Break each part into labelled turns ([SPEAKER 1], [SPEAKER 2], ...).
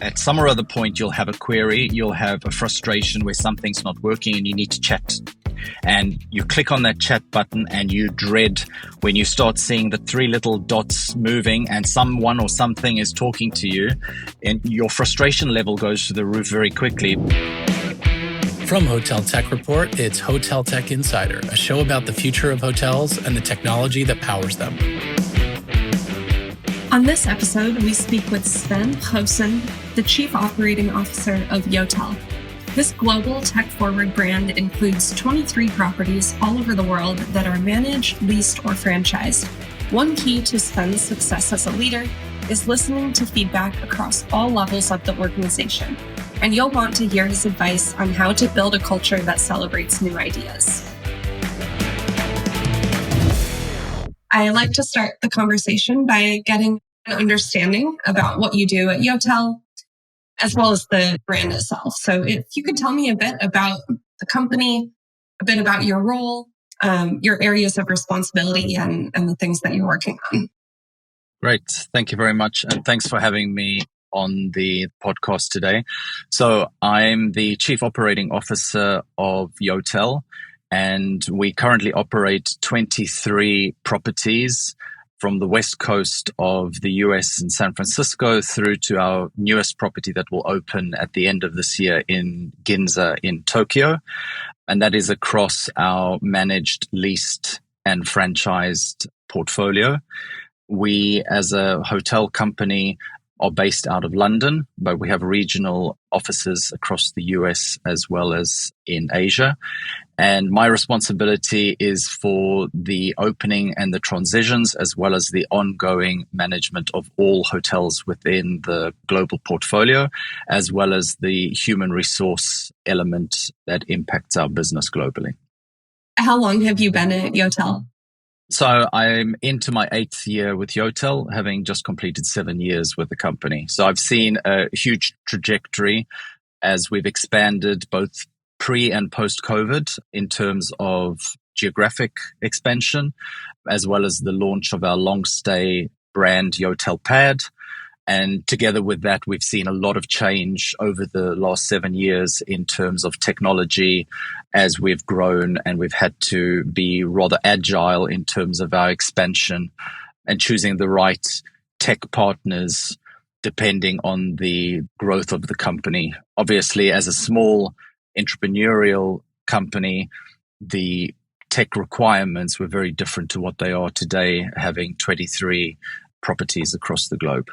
[SPEAKER 1] At some or other point, you'll have a query, you'll have a frustration where something's not working and you need to chat. And you click on that chat button and you dread when you start seeing the three little dots moving and someone or something is talking to you, and your frustration level goes to the roof very quickly.
[SPEAKER 2] From Hotel Tech Report, it's Hotel Tech Insider, a show about the future of hotels and the technology that powers them.
[SPEAKER 3] On this episode, we speak with Sven Goosen, the Chief Operating Officer of Yotel. This global tech-forward brand includes 23 properties all over the world that are managed, leased, or franchised. One key to Sven's success as a leader is listening to feedback across all levels of the organization. And you'll want to hear his advice on how to build a culture that celebrates new ideas. I like to start the conversation by getting an understanding about what you do at Yotel, as well as the brand itself. So if you could tell me a bit about the company, a bit about your role, your areas of responsibility, and the things that you're working on.
[SPEAKER 1] Great. Thank you very much. And thanks for having me on the podcast today. So I'm the Chief Operating Officer of Yotel, and we currently operate 23 properties from the west coast of the US in San Francisco through to our newest property that will open at the end of this year in Ginza in Tokyo. And that is across our managed, leased, and franchised portfolio. We, as a hotel company, are based out of London, but we have regional offices across the US as well as in Asia. And my responsibility is for the opening and the transitions, as well as the ongoing management of all hotels within the global portfolio, as well as the human resource element that impacts our business globally.
[SPEAKER 3] How long have you been at Yotel?
[SPEAKER 1] So I'm into my 8th year with Yotel, having just completed 7 years with the company. So I've seen a huge trajectory as we've expanded both pre and post-COVID in terms of geographic expansion, as well as the launch of our long stay brand Yotel Pad. And together with that, we've seen a lot of change over the last 7 years in terms of technology as we've grown, and we've had to be rather agile in terms of our expansion and choosing the right tech partners depending on the growth of the company. Obviously, as a small entrepreneurial company, the tech requirements were very different to what they are today, having 23 properties across the globe.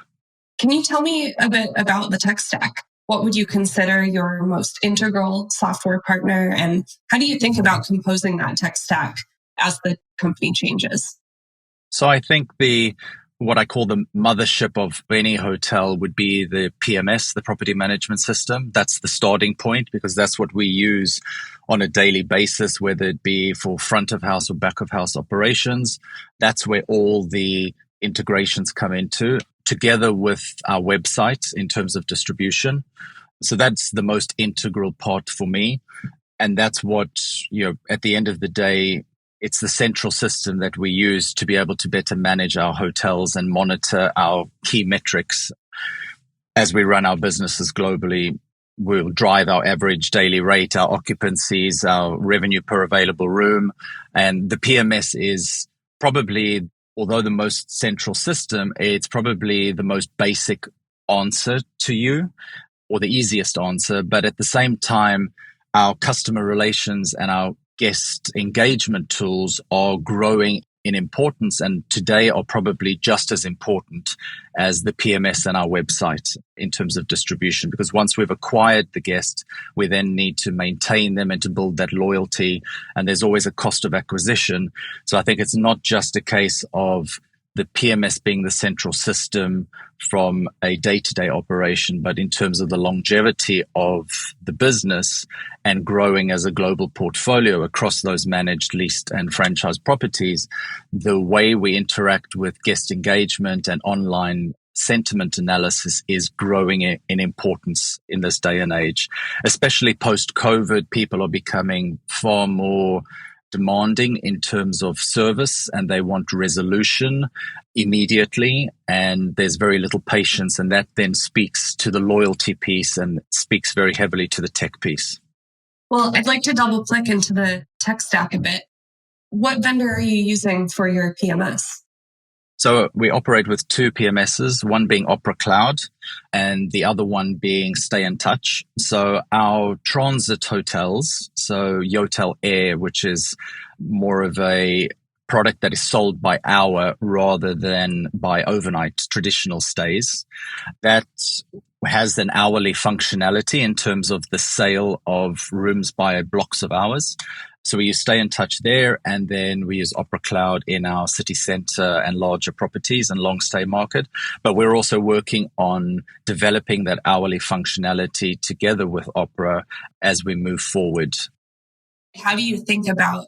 [SPEAKER 3] Can you tell me a bit about the tech stack? What would you consider your most integral software partner? And how do you think about composing that tech stack as the company changes?
[SPEAKER 1] So I think what I call the mothership of any hotel would be the PMS, the property management system. That's the starting point, because that's what we use on a daily basis, whether it be for front of house or back of house operations. That's where all the integrations come into, together with our website in terms of distribution. So that's the most integral part for me. And that's what, at the end of the day, it's the central system that we use to be able to better manage our hotels and monitor our key metrics. As we run our businesses globally, we'll drive our average daily rate, our occupancies, our revenue per available room. And the PMS is probably, although the most central system, it's probably the most basic answer to you, or the easiest answer. But at the same time, our customer relations and our guest engagement tools are growing in importance, and today are probably just as important as the PMS and our website in terms of distribution. Because once we've acquired the guest, we then need to maintain them and to build that loyalty. And there's always a cost of acquisition. So I think it's not just a case of the PMS being the central system from a day-to-day operation, but in terms of the longevity of the business and growing as a global portfolio across those managed, leased, and franchise properties, the way we interact with guest engagement and online sentiment analysis is growing in importance in this day and age. Especially post-COVID, people are becoming far more demanding in terms of service, and they want resolution. immediately, and there's very little patience, and that then speaks to the loyalty piece and speaks very heavily to the tech piece.
[SPEAKER 3] Well, I'd like to double click into the tech stack a bit. What vendor are you using for your PMS?
[SPEAKER 1] So we operate with two PMSs, one being Opera Cloud and the other one being Stay in Touch. So our transit hotels, so Yotel Air, which is more of a product that is sold by hour rather than by overnight traditional stays, that has an hourly functionality in terms of the sale of rooms by blocks of hours. So we use Stay in Touch there, and then we use Opera Cloud in our city center and larger properties and long stay market. But we're also working on developing that hourly functionality together with Opera as we move forward.
[SPEAKER 3] How do you think about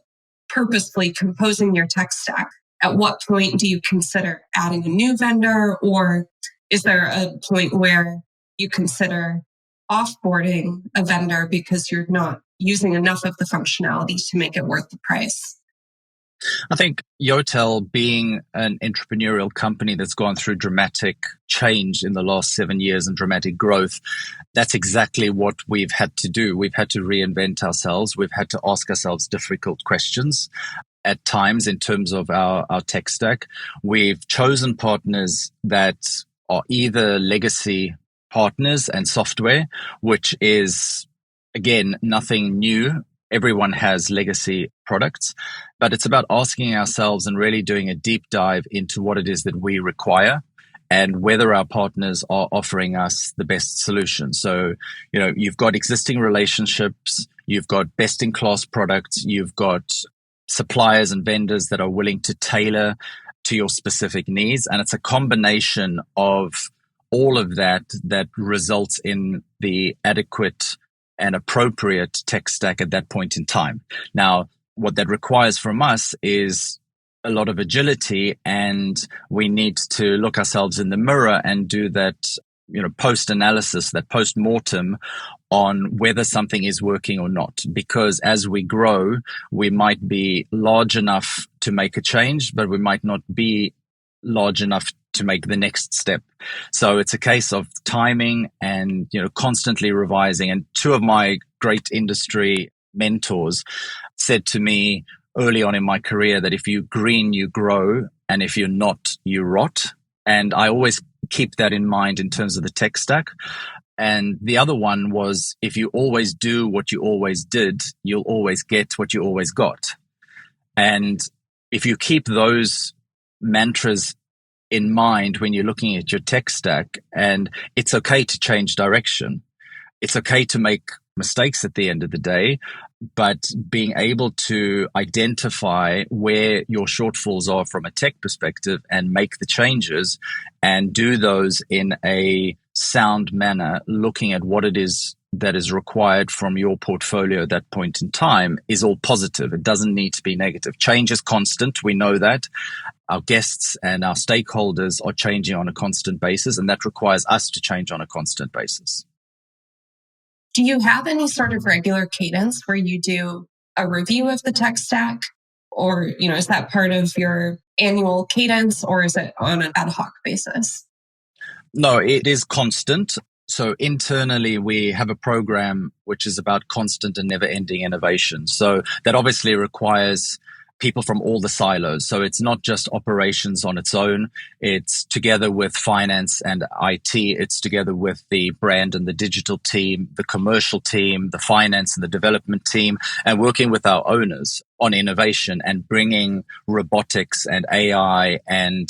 [SPEAKER 3] purposefully composing your tech stack? At what point do you consider adding a new vendor, or is there a point where you consider offboarding a vendor because you're not using enough of the functionality to make it worth the price?
[SPEAKER 1] I think Yotel, being an entrepreneurial company that's gone through dramatic change in the last 7 years and dramatic growth, that's exactly what we've had to do. We've had to reinvent ourselves. We've had to ask ourselves difficult questions at times in terms of our tech stack. We've chosen partners that are either legacy partners and software, which is, again, nothing new. Everyone has legacy products, but it's about asking ourselves and really doing a deep dive into what it is that we require and whether our partners are offering us the best solution. So, you've got existing relationships, you've got best in class products, you've got suppliers and vendors that are willing to tailor to your specific needs. And it's a combination of all of that results in the adequate and appropriate tech stack at that point in time. Now, what that requires from us is a lot of agility, and we need to look ourselves in the mirror and do that, post-analysis, that post-mortem on whether something is working or not. Because as we grow, we might be large enough to make a change, but we might not be large enough to make the next step. So it's a case of timing and, constantly revising. And two of my great industry mentors said to me early on in my career that if you green, you grow, and if you're not, you rot. And I always keep that in mind in terms of the tech stack. And the other one was, if you always do what you always did, you'll always get what you always got. And if you keep those mantras in mind when you're looking at your tech stack, and it's okay to change direction. It's okay to make mistakes at the end of the day, but being able to identify where your shortfalls are from a tech perspective and make the changes and do those in a sound manner, looking at what it is that is required from your portfolio at that point in time is all positive. It doesn't need to be negative. Change is constant. We know that. Our guests and our stakeholders are changing on a constant basis, and that requires us to change on a constant basis.
[SPEAKER 3] Do you have any sort of regular cadence where you do a review of the tech stack? Or, is that part of your annual cadence, or is it on an ad hoc basis?
[SPEAKER 1] No, it is constant. So internally, we have a program which is about constant and never-ending innovation. So that obviously requires people from all the silos. So it's not just operations on its own. It's together with finance and IT. It's together with the brand and the digital team, the commercial team, the finance and the development team, and working with our owners on innovation and bringing robotics and AI and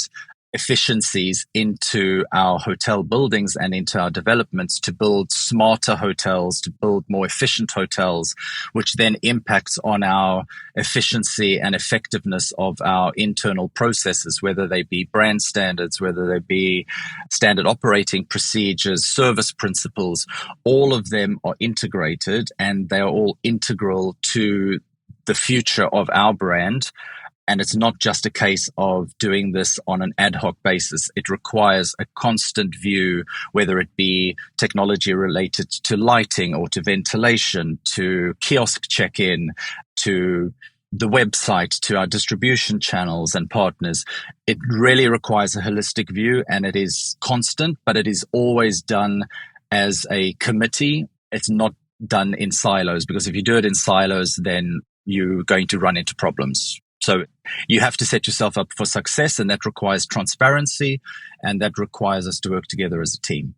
[SPEAKER 1] efficiencies into our hotel buildings and into our developments to build smarter hotels, to build more efficient hotels, which then impacts on our efficiency and effectiveness of our internal processes, whether they be brand standards, whether they be standard operating procedures, service principles. All of them are integrated, and they are all integral to the future of our brand. And it's not just a case of doing this on an ad hoc basis. It requires a constant view, whether it be technology related to lighting or to ventilation, to kiosk check-in, to the website to our distribution channels and partners, it really requires a holistic view, and it is constant, but it is always done as a committee. It's not done in silos, because if you do it in silos, then you're going to run into problems. So you have to set yourself up for success, and that requires transparency, and that requires us to work together as a team.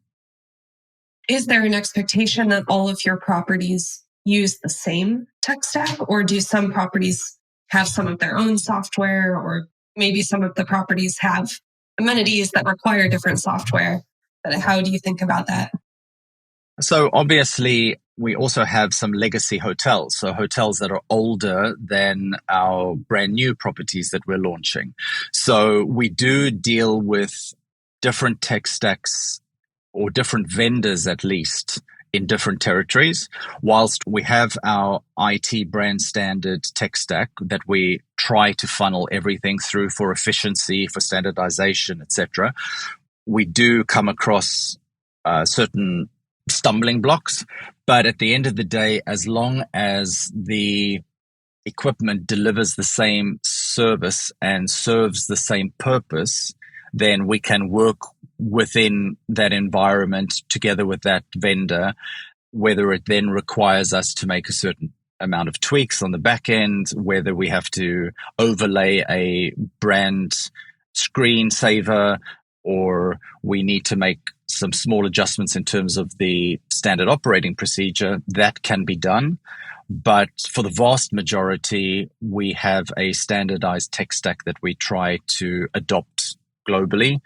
[SPEAKER 3] Is there an expectation that all of your properties use the same tech stack, or do some properties have some of their own software, or maybe some of the properties have amenities that require different software? But how do you think about that?
[SPEAKER 1] So obviously, we also have some legacy hotels, so hotels that are older than our brand new properties that we're launching. So we do deal with different tech stacks, or different vendors at least, in different territories. Whilst we have our IT brand standard tech stack that we try to funnel everything through for efficiency, for standardization, etc., we do come across certain stumbling blocks. But at the end of the day, as long as the equipment delivers the same service and serves the same purpose, then we can work within that environment together with that vendor, whether it then requires us to make a certain amount of tweaks on the back end, whether we have to overlay a brand screensaver, or we need to make some small adjustments in terms of the standard operating procedure, that can be done. But for the vast majority, we have a standardized tech stack that we try to adopt globally,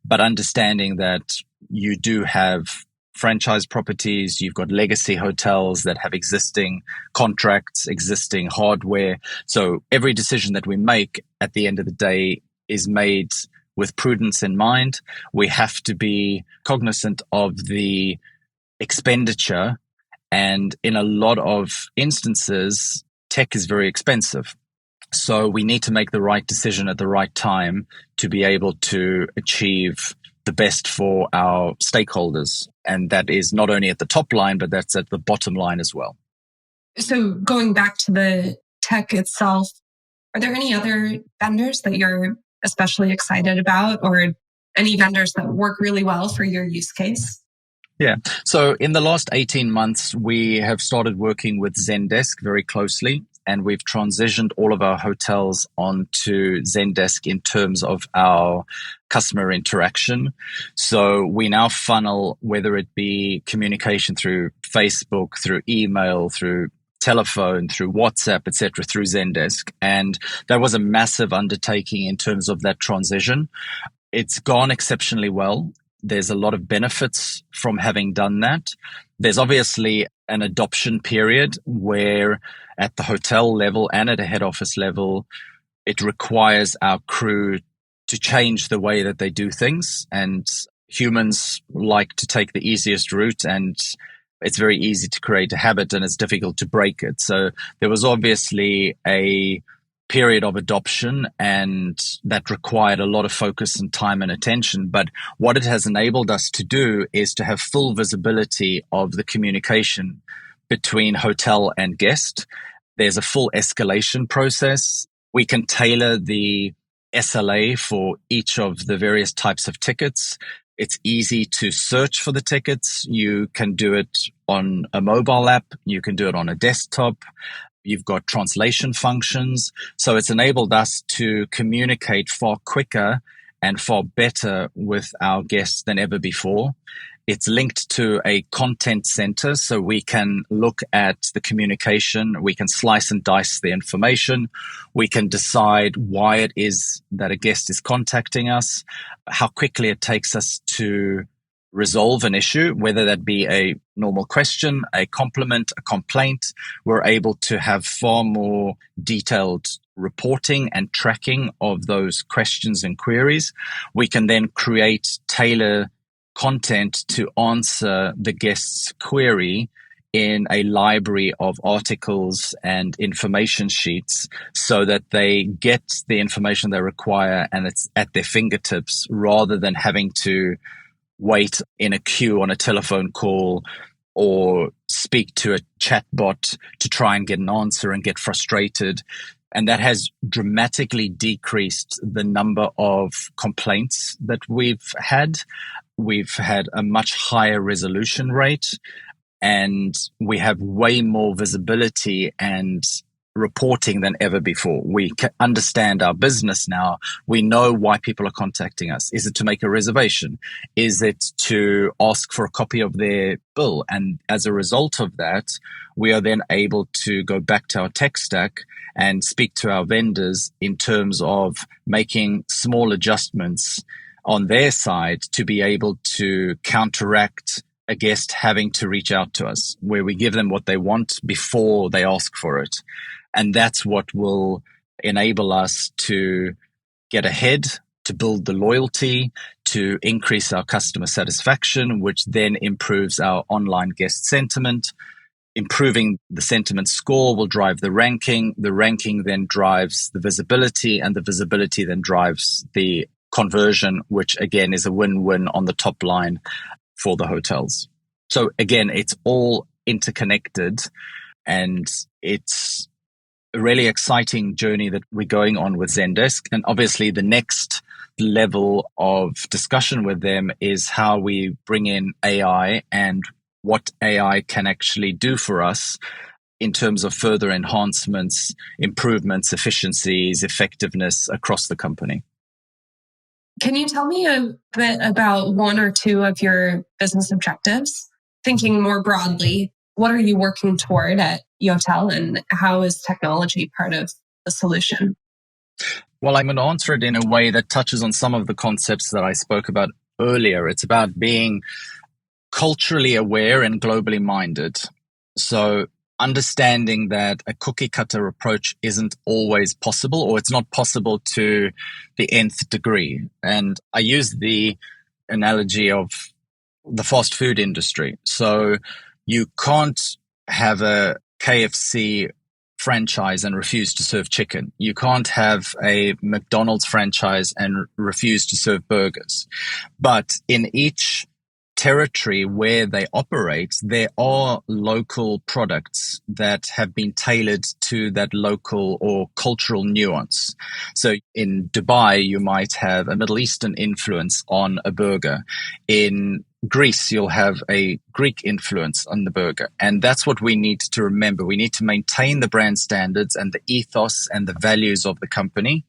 [SPEAKER 1] but understanding that you do have franchise properties, you've got legacy hotels that have existing contracts, existing hardware. So every decision that we make at the end of the day is made with prudence in mind. We have to be cognizant of the expenditure, and in a lot of instances, tech is very expensive. So we need to make the right decision at the right time to be able to achieve the best for our stakeholders. And that is not only at the top line, but that's at the bottom line as well.
[SPEAKER 3] So going back to the tech itself, are there any other vendors that you're especially excited about, or any vendors that work really well for your use case?
[SPEAKER 1] Yeah. So in the last 18 months, we have started working with Zendesk very closely, and we've transitioned all of our hotels onto Zendesk in terms of our customer interaction. So we now funnel, whether it be communication through Facebook, through email, through telephone, through WhatsApp, etc., through Zendesk. And that was a massive undertaking in terms of that transition. It's gone exceptionally well. There's a lot of benefits from having done that. There's obviously an adoption period where at the hotel level and at a head office level, it requires our crew to change the way that they do things. And humans like to take the easiest route, and it's very easy to create a habit and it's difficult to break it. So there was obviously a period of adoption, and that required a lot of focus and time and attention. But what it has enabled us to do is to have full visibility of the communication between hotel and guest. There's a full escalation process. We can tailor the SLA for each of the various types of tickets. It's easy to search for the tickets. You can do it on a mobile app. You can do it on a desktop. You've got translation functions. So it's enabled us to communicate far quicker and far better with our guests than ever before. It's linked to a content center, so we can look at the communication. We can slice and dice the information. We can decide why it is that a guest is contacting us, how quickly it takes us to resolve an issue, whether that be a normal question, a compliment, a complaint. We're able to have far more detailed reporting and tracking of those questions and queries. We can then create tailor content to answer the guest's query in a library of articles and information sheets so that they get the information they require and it's at their fingertips, rather than having to wait in a queue on a telephone call or speak to a chatbot to try and get an answer and get frustrated. And that has dramatically decreased the number of complaints that we've had. We've had a much higher resolution rate, and we have way more visibility and reporting than ever before. We can understand our business now. We know why people are contacting us. Is it to make a reservation? Is it to ask for a copy of their bill? And as a result of that, we are then able to go back to our tech stack and speak to our vendors in terms of making small adjustments on their side to be able to counteract a guest having to reach out to us, where we give them what they want before they ask for it. And that's what will enable us to get ahead, to build the loyalty, to increase our customer satisfaction, which then improves our online guest sentiment. Improving the sentiment score will drive the ranking. The ranking then drives the visibility, and the visibility then drives the conversion, which again is a win-win on the top line for the hotels. So again, it's all interconnected, and it's a really exciting journey that we're going on with Zendesk. And obviously the next level of discussion with them is how we bring in AI and what AI can actually do for us in terms of further enhancements, improvements, efficiencies, effectiveness across the company.
[SPEAKER 3] Can you tell me a bit about one or two of your business objectives? Thinking more broadly, what are you working toward at Yotel, and how is technology part of the solution?
[SPEAKER 1] Well, I'm going to answer it in a way that touches on some of the concepts that I spoke about earlier. It's about being culturally aware and globally minded. So understanding that a cookie cutter approach isn't always possible, or it's not possible to the nth degree. And I use the analogy of the fast food industry. So you can't have a KFC franchise and refuse to serve chicken. You can't have a McDonald's franchise and refuse to serve burgers. But in each territory where they operate, there are local products that have been tailored to that local or cultural nuance. So in Dubai, you might have a Middle Eastern influence on a burger. In Greece, you'll have a Greek influence on the burger. And that's what we need to remember. We need to maintain the brand standards and the ethos and the values of the company.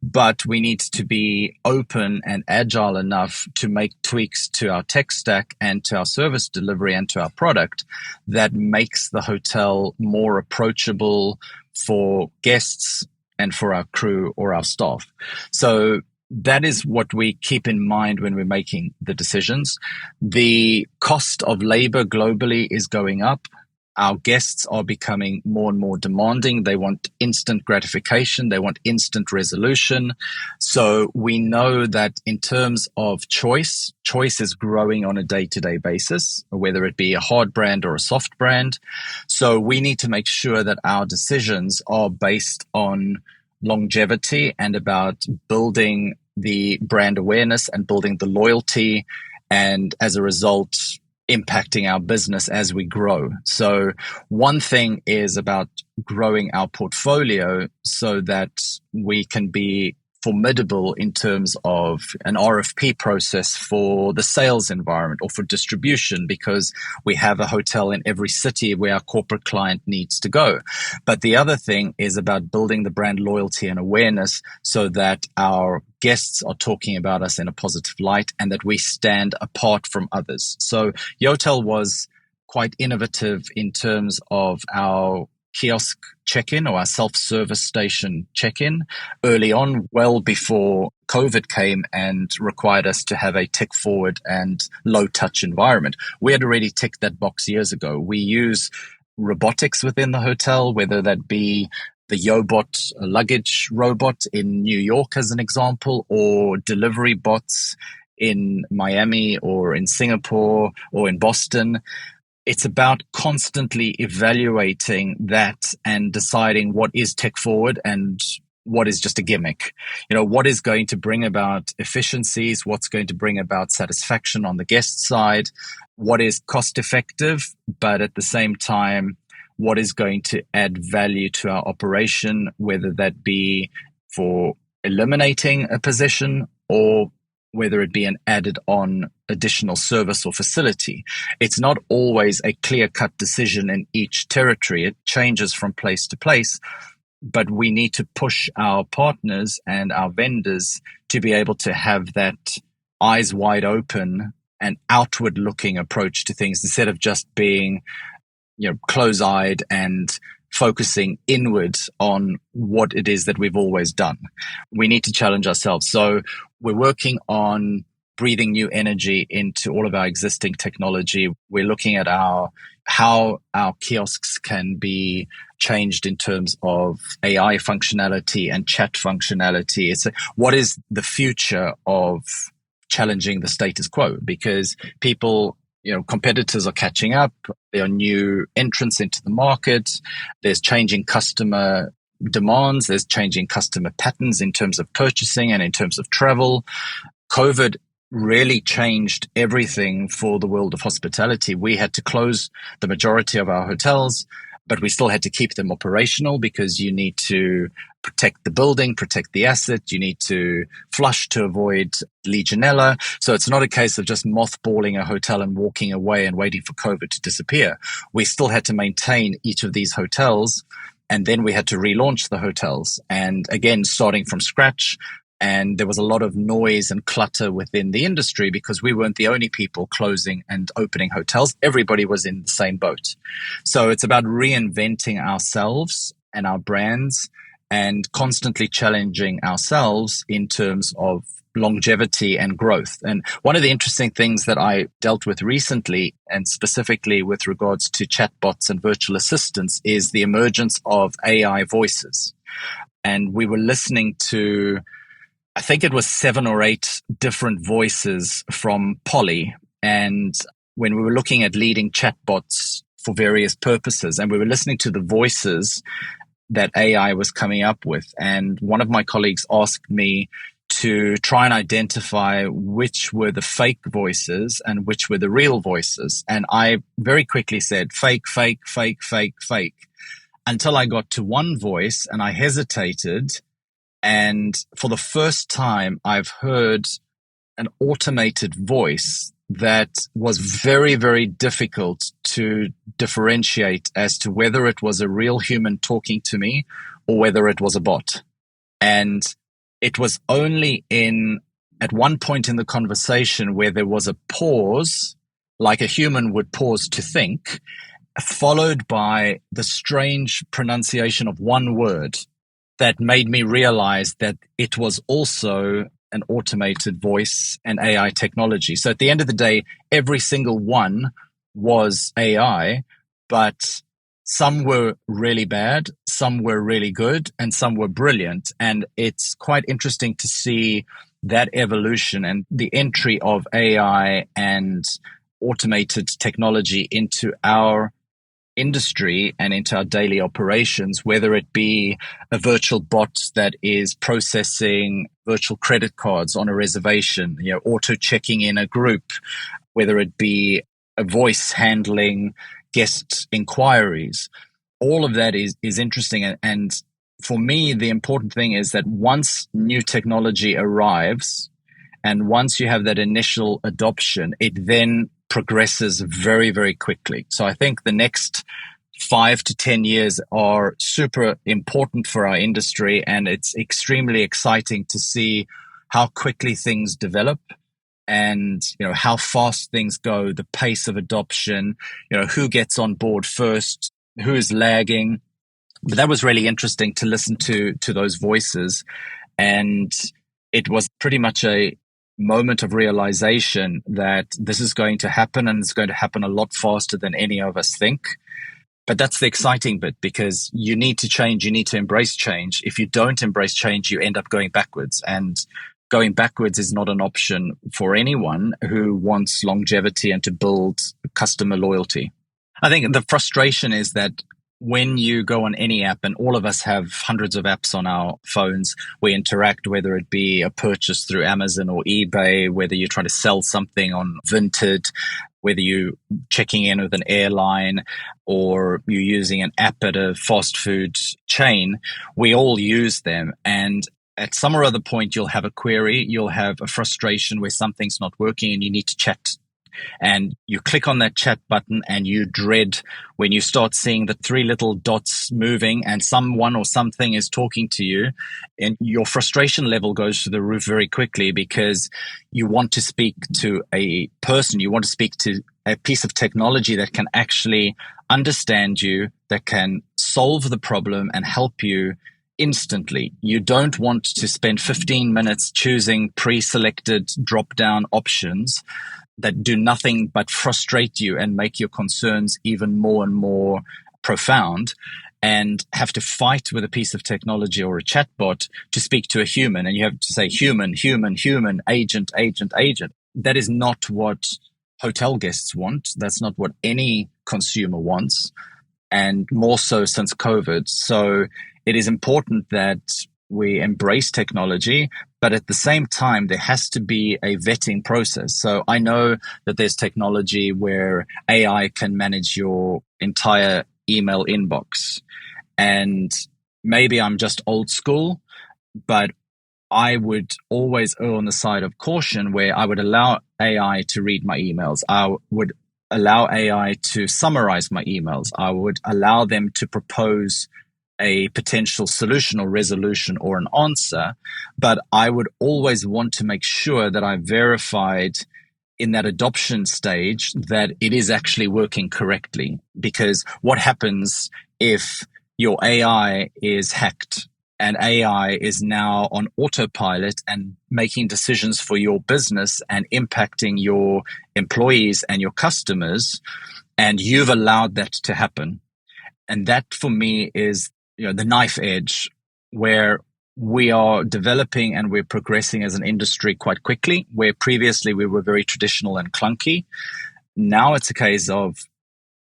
[SPEAKER 1] But we need to be open and agile enough to make tweaks to our tech stack and to our service delivery and to our product that makes the hotel more approachable for guests and for our crew or our staff. So that is what we keep in mind when we're making the decisions. The cost of labor globally is going up. Our guests are becoming more and more demanding. They want instant gratification. They want instant resolution. So we know that in terms of choice is growing on a day-to-day basis, whether it be a hard brand or a soft brand. So we need to make sure that our decisions are based on longevity and about building the brand awareness and building the loyalty, and as a result, impacting our business as we grow. So one thing is about growing our portfolio so that we can be formidable in terms of an RFP process for the sales environment or for distribution, because we have a hotel in every city where our corporate client needs to go. But the other thing is about building the brand loyalty and awareness so that our guests are talking about us in a positive light and that we stand apart from others. So Yotel was quite innovative in terms of our kiosk check-in or our self-service station check-in early on, well before COVID came and required us to have a tech-forward and low-touch environment. We had already ticked that box years ago. We use robotics within the hotel, whether that be the Yobot luggage robot in New York as an example, or delivery bots in Miami or in Singapore or in Boston. It's about constantly evaluating that and deciding what is tech forward and what is just a gimmick. You know, what is going to bring about efficiencies, what's going to bring about satisfaction on the guest side, what is cost effective, but at the same time what is going to add value to our operation, whether that be for eliminating a position or whether it be an added on additional service or facility. It's not always a clear-cut decision in each territory. It changes from place to place, but we need to push our partners and our vendors to be able to have that eyes wide open and outward looking approach to things instead of just being, close-eyed and focusing inward on what it is that we've always done. We need to challenge ourselves. So we're working on breathing new energy into all of our existing technology. We're looking at how our kiosks can be changed in terms of AI functionality and chat functionality. What is the future of challenging the status quo? Because people, competitors are catching up. There are new entrants into the market. There's changing customer demands. There's changing customer patterns in terms of purchasing and in terms of travel. COVID really changed everything for the world of hospitality. We had to close the majority of our hotels, but we still had to keep them operational because you need to protect the building, protect the asset. You need to flush to avoid Legionella. So it's not a case of just mothballing a hotel and walking away and waiting for COVID to disappear. We still had to maintain each of these hotels, and then we had to relaunch the hotels. And again, starting from scratch. And there was a lot of noise and clutter within the industry because we weren't the only people closing and opening hotels. Everybody was in the same boat. So it's about reinventing ourselves and our brands and constantly challenging ourselves in terms of longevity and growth. And one of the interesting things that I dealt with recently, and specifically with regards to chatbots and virtual assistants, is the emergence of AI voices. And we were listening to, I think it was 7 or 8 different voices from Polly. And when we were looking at leading chatbots for various purposes, and we were listening to the voices that AI was coming up with. And one of my colleagues asked me to try and identify which were the fake voices and which were the real voices. And I very quickly said, fake, fake, fake, fake, fake, until I got to one voice and I hesitated. And for the first time, I've heard an automated voice that was very, very difficult to differentiate as to whether it was a real human talking to me or whether it was a bot. And it was only at one point in the conversation where there was a pause, like a human would pause to think, followed by the strange pronunciation of one word that made me realize that it was also an automated voice and AI technology. So at the end of the day, every single one was AI, but some were really bad, some were really good, and some were brilliant. And it's quite interesting to see that evolution and the entry of AI and automated technology into our industry and into our daily operations, whether it be a virtual bot that is processing virtual credit cards on a reservation, auto checking in a group, whether it be a voice handling guest inquiries. All of that is interesting. And for me, the important thing is that once new technology arrives and once you have that initial adoption, it then progresses very, very quickly. So I think the next 5 to 10 years are super important for our industry, and it's extremely exciting to see how quickly things develop and how fast things go, the pace of adoption, who gets on board first, who is lagging. But that was really interesting to listen to those voices, and it was pretty much a moment of realization that this is going to happen, and it's going to happen a lot faster than any of us think. But that's the exciting bit, because you need to change, you need to embrace change. If you don't embrace change, you end up going backwards, and going backwards is not an option for anyone who wants longevity and to build customer loyalty. I think the frustration is that when you go on any app, and all of us have hundreds of apps on our phones, we interact, whether it be a purchase through Amazon or eBay, whether you're trying to sell something on Vinted, whether you're checking in with an airline or you're using an app at a fast food chain, we all use them. And at some or other point, you'll have a query, you'll have a frustration where something's not working and you need to chat. And you click on that chat button and you dread when you start seeing the three little dots moving and someone or something is talking to you, and your frustration level goes to the roof very quickly because you want to speak to a person, you want to speak to a piece of technology that can actually understand you, that can solve the problem and help you instantly. You don't want to spend 15 minutes choosing pre-selected drop-down options that do nothing but frustrate you and make your concerns even more and more profound, and have to fight with a piece of technology or a chatbot to speak to a human. And you have to say human, human, human, agent, agent, agent. That is not what hotel guests want. That's not what any consumer wants, and more so since COVID. So it is important that we embrace technology, but at the same time, there has to be a vetting process. So I know that there's technology where AI can manage your entire email inbox. And maybe I'm just old school, but I would always err on the side of caution where I would allow AI to read my emails. I would allow AI to summarize my emails. I would allow them to propose a potential solution or resolution or an answer, but I would always want to make sure that I verified in that adoption stage that it is actually working correctly. Because what happens if your AI is hacked and AI is now on autopilot and making decisions for your business and impacting your employees and your customers, and you've allowed that to happen? And that for me is the knife edge where we are developing and we're progressing as an industry quite quickly, where previously we were very traditional and clunky. Now it's a case of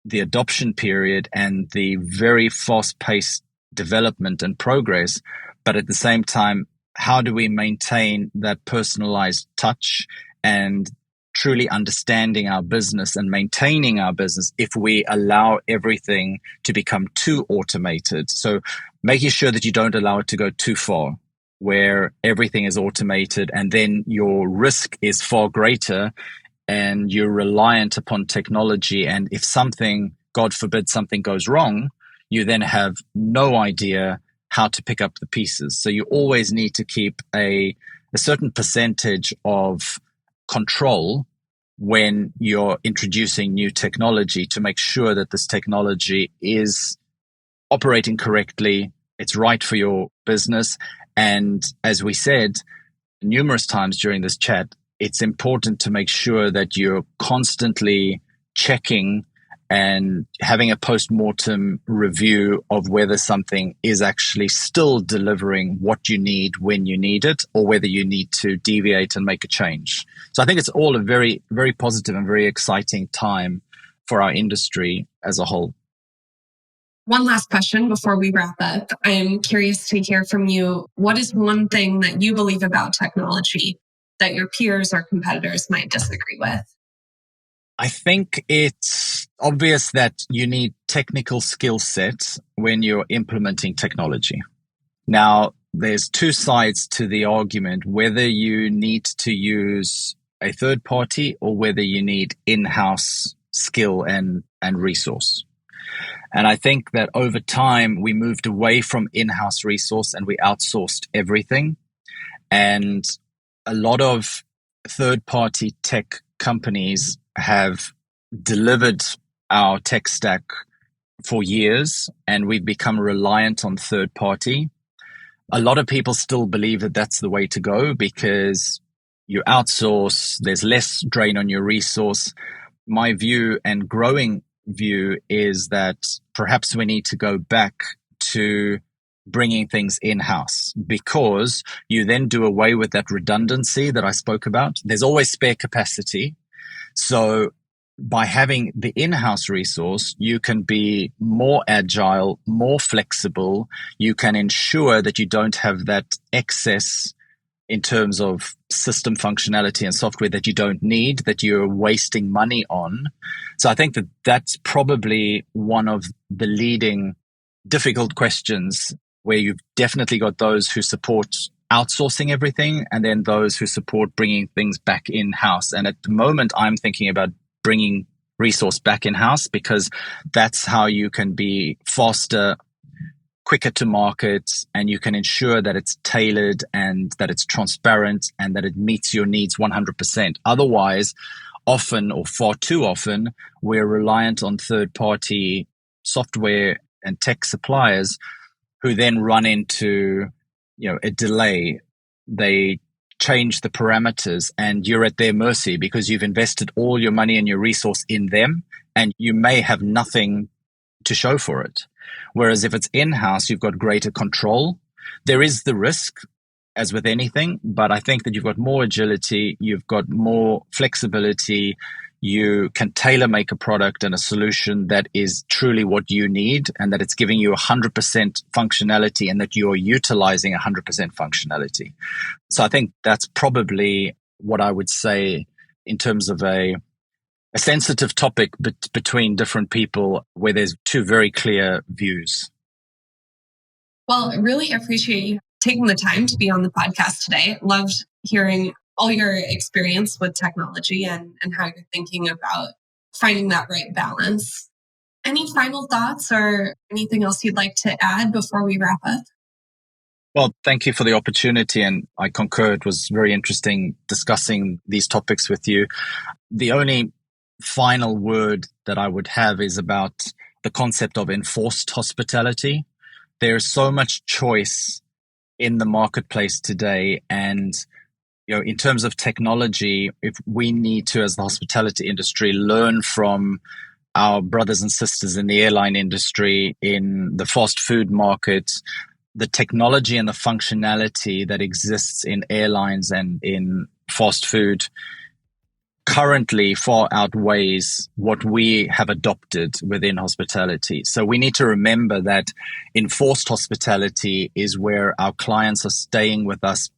[SPEAKER 1] the adoption period and the very fast-paced development and progress. But at the same time, how do we maintain that personalized touch and truly understanding our business and maintaining our business if we allow everything to become too automated? So making sure that you don't allow it to go too far, where everything is automated and then your risk is far greater and you're reliant upon technology. And if something, God forbid, something goes wrong, you then have no idea how to pick up the pieces. So you always need to keep a certain percentage of control when you're introducing new technology to make sure that this technology is operating correctly, it's right for your business. And as we said numerous times during this chat, it's important to make sure that you're constantly checking and having a post-mortem review of whether something is actually still delivering what you need when you need it, or whether you need to deviate and make a change. So I think it's all a very, very positive and very exciting time for our industry as a whole.
[SPEAKER 3] One last question before we wrap up. I'm curious to hear from you. What is one thing that you believe about technology that your peers or competitors might disagree with?
[SPEAKER 1] I think it's obvious that you need technical skill sets when you're implementing technology. Now, there's two sides to the argument, whether you need to use a third party or whether you need in-house skill and resource. And I think that over time, we moved away from in-house resource and we outsourced everything. And a lot of third-party tech companies have delivered our tech stack for years, and we've become reliant on third party. A lot of people still believe that that's the way to go because you outsource, there's less drain on your resource. My view and growing view is that perhaps we need to go back to bringing things in-house, because you then do away with that redundancy that I spoke about. There's always spare capacity. So by having the in-house resource, you can be more agile, more flexible. You can ensure that you don't have that excess in terms of system functionality and software that you don't need, that you're wasting money on. So I think that that's probably one of the leading difficult questions, where you've definitely got those who support outsourcing everything and then those who support bringing things back in-house. And at the moment, I'm thinking about bringing resource back in-house, because that's how you can be faster, quicker to market, and you can ensure that it's tailored and that it's transparent and that it meets your needs 100%. Otherwise, often, or far too often, we're reliant on third-party software and tech suppliers who then run into, a delay. They change the parameters and you're at their mercy because you've invested all your money and your resource in them, and you may have nothing to show for it. Whereas if it's in-house, you've got greater control. There is the risk, as with anything, but I think that you've got more agility, you've got more flexibility, you can tailor make a product and a solution that is truly what you need, and that it's giving you 100% functionality and that you're utilizing 100% functionality. So I think that's probably what I would say in terms of a sensitive topic between different people where there's two very clear views.
[SPEAKER 3] Well, I really appreciate you taking the time to be on the podcast today. Loved hearing all your experience with technology and how you're thinking about finding that right balance. Any final thoughts or anything else you'd like to add before we wrap up?
[SPEAKER 1] Well, thank you for the opportunity, and I concur. It was very interesting discussing these topics with you. The only final word that I would have is about the concept of enforced hospitality. There's so much choice in the marketplace today, and in terms of technology, if we need to, as the hospitality industry, learn from our brothers and sisters in the airline industry, in the fast food market, the technology and the functionality that exists in airlines and in fast food currently far outweighs what we have adopted within hospitality. So we need to remember that enforced hospitality is where our clients are staying with us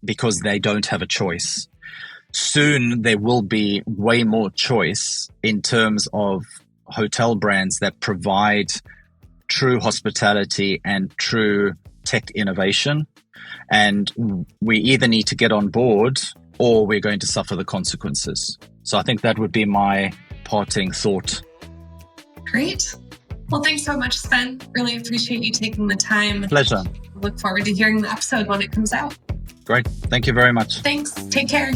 [SPEAKER 1] because they don't have a choice. Soon there will be way more choice in terms of hotel brands that provide true hospitality and true tech innovation. And we either need to get on board or we're going to suffer the consequences. So I think that would be my parting thought.
[SPEAKER 3] Great. Well, thanks so much, Sven. Really appreciate you taking the time.
[SPEAKER 1] Pleasure.
[SPEAKER 3] Look forward to hearing the episode when it comes out.
[SPEAKER 1] Great. Thank you very much.
[SPEAKER 3] Thanks. Take care.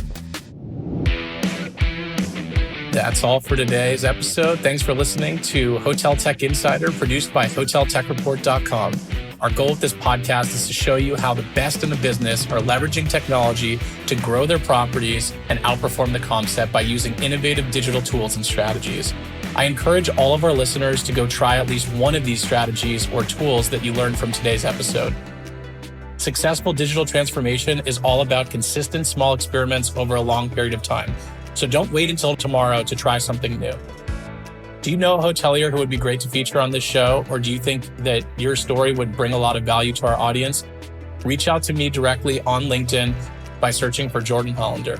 [SPEAKER 2] That's all for today's episode. Thanks for listening to Hotel Tech Insider, produced by HotelTechReport.com. Our goal with this podcast is to show you how the best in the business are leveraging technology to grow their properties and outperform the comp set by using innovative digital tools and strategies. I encourage all of our listeners to go try at least one of these strategies or tools that you learned from today's episode. Successful digital transformation is all about consistent small experiments over a long period of time. So don't wait until tomorrow to try something new. Do you know a hotelier who would be great to feature on this show? Or do you think that your story would bring a lot of value to our audience? Reach out to me directly on LinkedIn by searching for Jordan Hollander.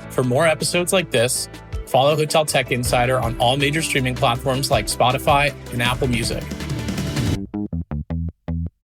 [SPEAKER 2] For more episodes like this, follow Hotel Tech Insider on all major streaming platforms like Spotify and Apple Music.